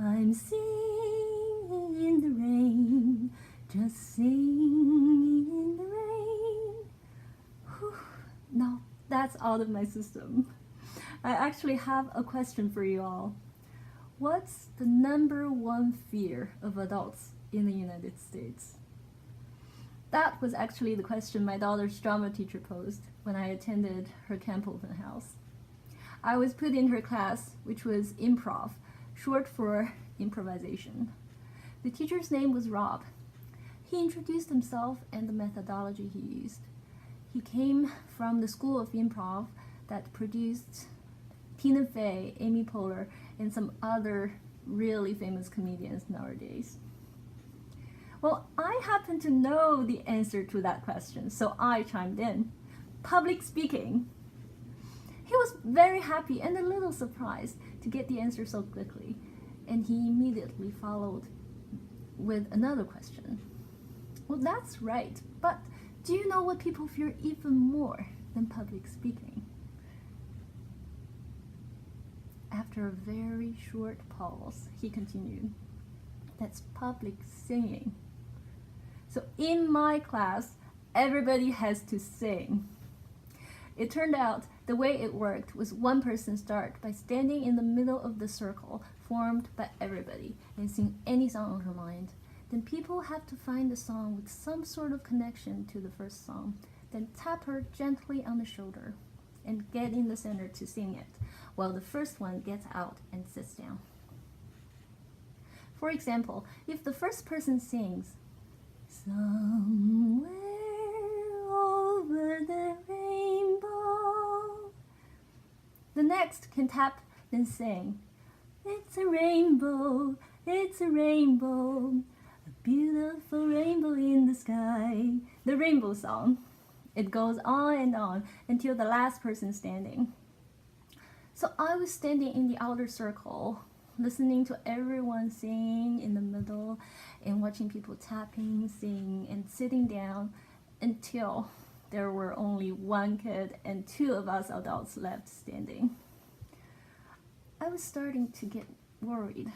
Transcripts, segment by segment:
I'm singing in the rain, just singing in the rain. Whew. No, that's out of my system. I actually have a question for you all. What's the number one fear of adults in the United States? That was actually the question my daughter's drama teacher posed when I attended her camp open house. I was put in her class, which was improv, short for improvisation. The teacher's name was Rob. He introduced himself and the methodology he used. He came from the School of Improv that produced Tina Fey, Amy Poehler, and some other really famous comedians nowadays. Well, I happen to know the answer to that question, so I chimed in. Public speaking. He was very happy and a little surprised to get the answer so quickly, and he immediately followed with another question. Well, that's right, but do you know what people fear even more than public speaking? After a very short pause, he continued, that's public singing. So in my class, everybody has to sing. It turned out the way it worked was one person start by standing in the middle of the circle formed by everybody and sing any song on her mind. Then people have to find a song with some sort of connection to the first song, then tap her gently on the shoulder and get in the center to sing it, while the first one gets out and sits down. For example, if the first person sings, somewhere over the rainbow, the next can tap and sing, it's a rainbow, it's a rainbow, a beautiful rainbow in the sky, the rainbow song. It goes on and on until the last person standing. So I was standing in the outer circle, listening to everyone sing in the middle and watching people tapping, sing, and sitting down until there were only one kid and two of us adults left standing. I was starting to get worried.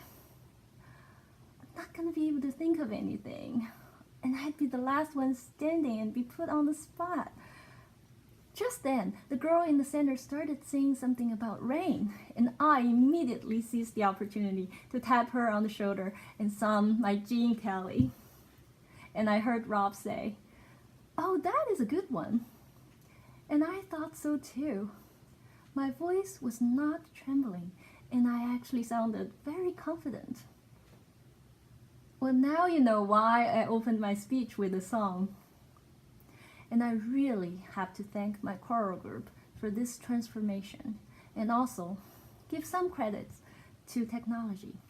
I'm not going to be able to think of anything, and I'd be the last one standing and be put on the spot. Just then, the girl in the center started saying something about rain, and I immediately seized the opportunity to tap her on the shoulder and sung my Gene Kelly. And I heard Rob say, "Oh, that is a good one." And I thought so too. My voice was not trembling, and I actually sounded very confident. Well, now you know why I opened my speech with a song. And I really have to thank my choral group for this transformation and also give some credits to technology.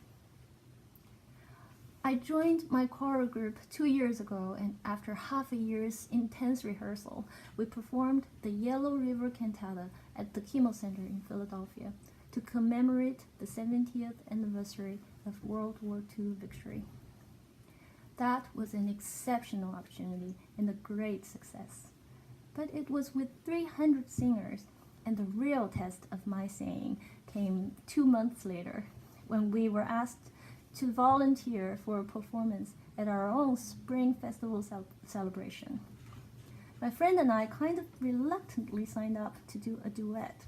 I joined my choral group 2 years ago, and after half a year's intense rehearsal, we performed the Yellow River Cantata at the Kimmel Center in Philadelphia to commemorate the 70th anniversary of World War II victory. That was an exceptional opportunity and a great success. But it was with 300 singers, and the real test of my singing came 2 months later when we were asked to volunteer for a performance at our own Spring Festival celebration. My friend and I kind of reluctantly signed up to do a duet,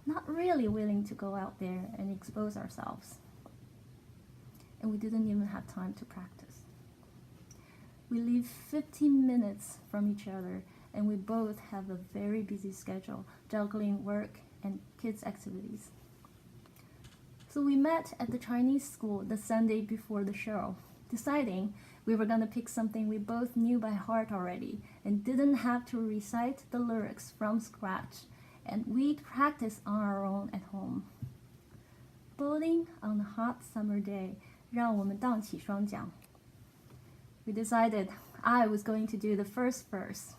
not really willing to go out there and expose ourselves. And we didn't even have time to practice. We live 15 minutes from each other, and we both have a very busy schedule, juggling work and kids' activities. So we met at the Chinese school the Sunday before the show, deciding we were going to pick something we both knew by heart already and didn't have to recite the lyrics from scratch, and we'd practice on our own at home. Bowling on a hot summer day, 让我们荡起双桨. We decided I was going to do the first verse.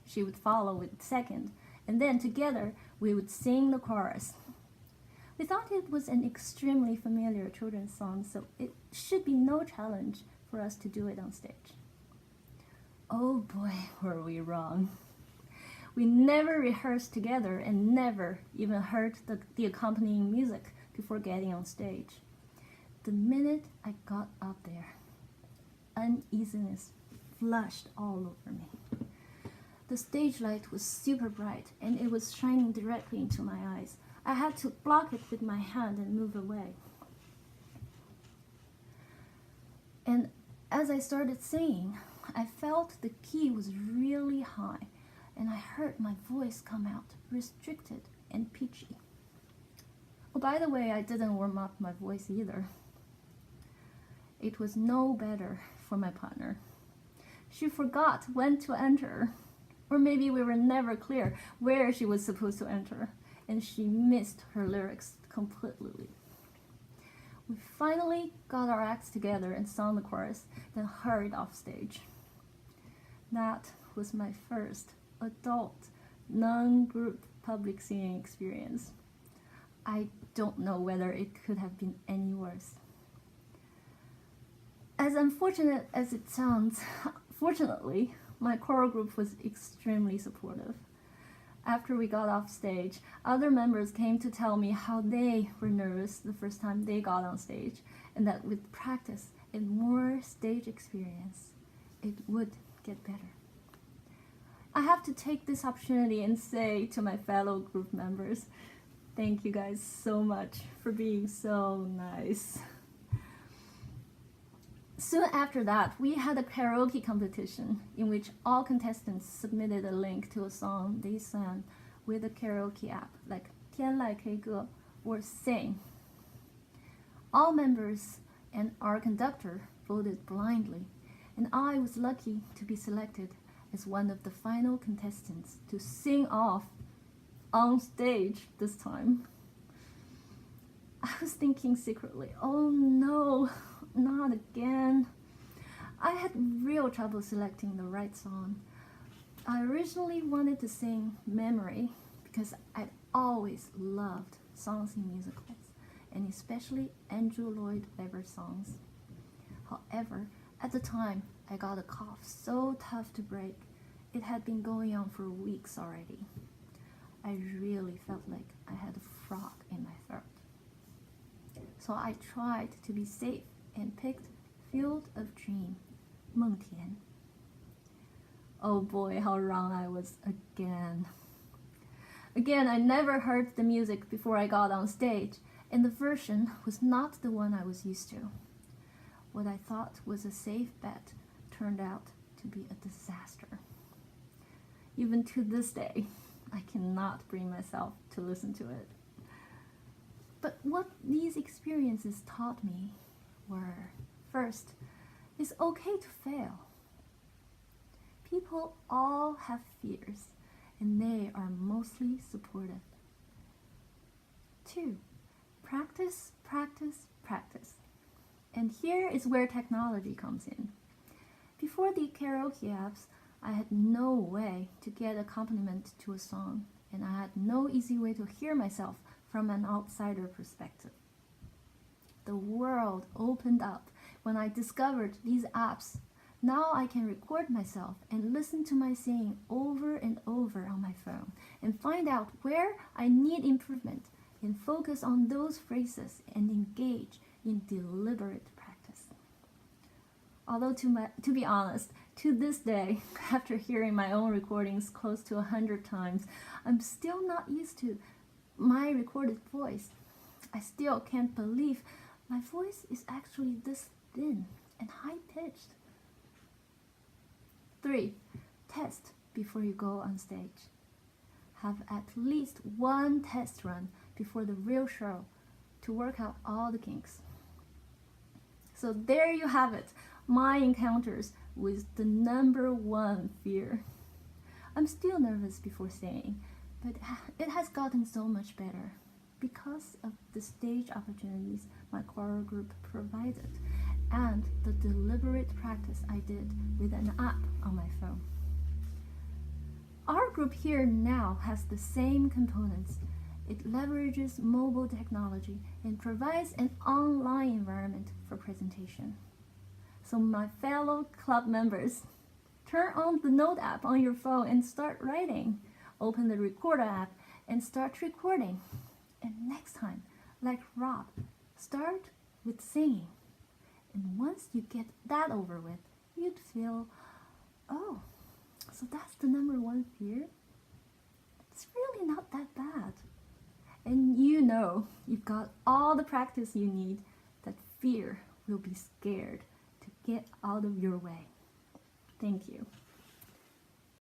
She would follow with the second, and then together we would sing the chorus. We thought it was an extremely familiar children's song, so it should be no challenge for us to do it on stage. Oh boy, were we wrong. We never rehearsed together and never even heard the accompanying music before getting on stage. The minute I got up there, uneasiness flushed all over me. The stage light was super bright and it was shining directly into my eyes. I had to block it with my hand and move away. And as I started singing, I felt the key was really high and I heard my voice come out restricted and pitchy. Oh, by the way, I didn't warm up my voice either. It was no better for my partner. She forgot when to enter, or maybe we were never clear where she was supposed to enter, and she missed her lyrics completely. We finally got our acts together and sang the chorus, then hurried off stage. That was my first adult, non-group public singing experience. I don't know whether it could have been any worse. As unfortunate as it sounds, fortunately, my choral group was extremely supportive. After we got off stage, other members came to tell me how they were nervous the first time they got on stage, and that with practice and more stage experience, it would get better. I have to take this opportunity and say to my fellow group members, thank you guys so much for being so nice. Soon after that, we had a karaoke competition in which all contestants submitted a link to a song they sang with a karaoke app like 天籁 K 歌 or Sing. All members and our conductor voted blindly, and I was lucky to be selected as one of the final contestants to sing off on stage this time. I was thinking secretly, oh no, not again. I had real trouble selecting the right song. I originally wanted to sing Memory because I'd always loved songs in musicals, and especially Andrew Lloyd Webber songs. However, at the time, I got a cough so tough to break. It had been going on for weeks already. I really felt like I had a frog in my throat. So I tried to be safe and picked Field of Dream, 梦田. Oh boy, how wrong I was again. Again, I never heard the music before I got on stage, and the version was not the one I was used to. What I thought was a safe bet turned out to be a disaster. Even to this day, I cannot bring myself to listen to it. But what these experiences taught me were, first, it's okay to fail. People all have fears, and they are mostly supportive. 2, practice, practice, practice. And here is where technology comes in. Before the karaoke apps, I had no way to get accompaniment to a song, and I had no easy way to hear myself from an outsider perspective. The world opened up when I discovered these apps. Now I can record myself and listen to my singing over and over on my phone and find out where I need improvement and focus on those phrases and engage in deliberate practice. Although to be honest, to this day, after hearing my own recordings close to 100 times, I'm still not used to my recorded voice. I still can't believe my voice is actually this thin and high-pitched. 3, test before you go on stage. Have at least one test run before the real show to work out all the kinks. So there you have it, my encounters with the #1 fear. I'm still nervous before singing, but it has gotten so much better because of the stage opportunities my choral group provided and the deliberate practice I did with an app on my phone. Our group here now has the same components. It leverages mobile technology and provides an online environment for presentation. So my fellow club members, turn on the Note app on your phone and start writing. Open the Recorder app and start recording. And next time, like Rob, start with singing. And once you get that over with, you'd feel, oh, so that's the number one fear? It's really not that bad. And you know you've got all the practice you need, that fear will be scared to get out of your way. Thank you.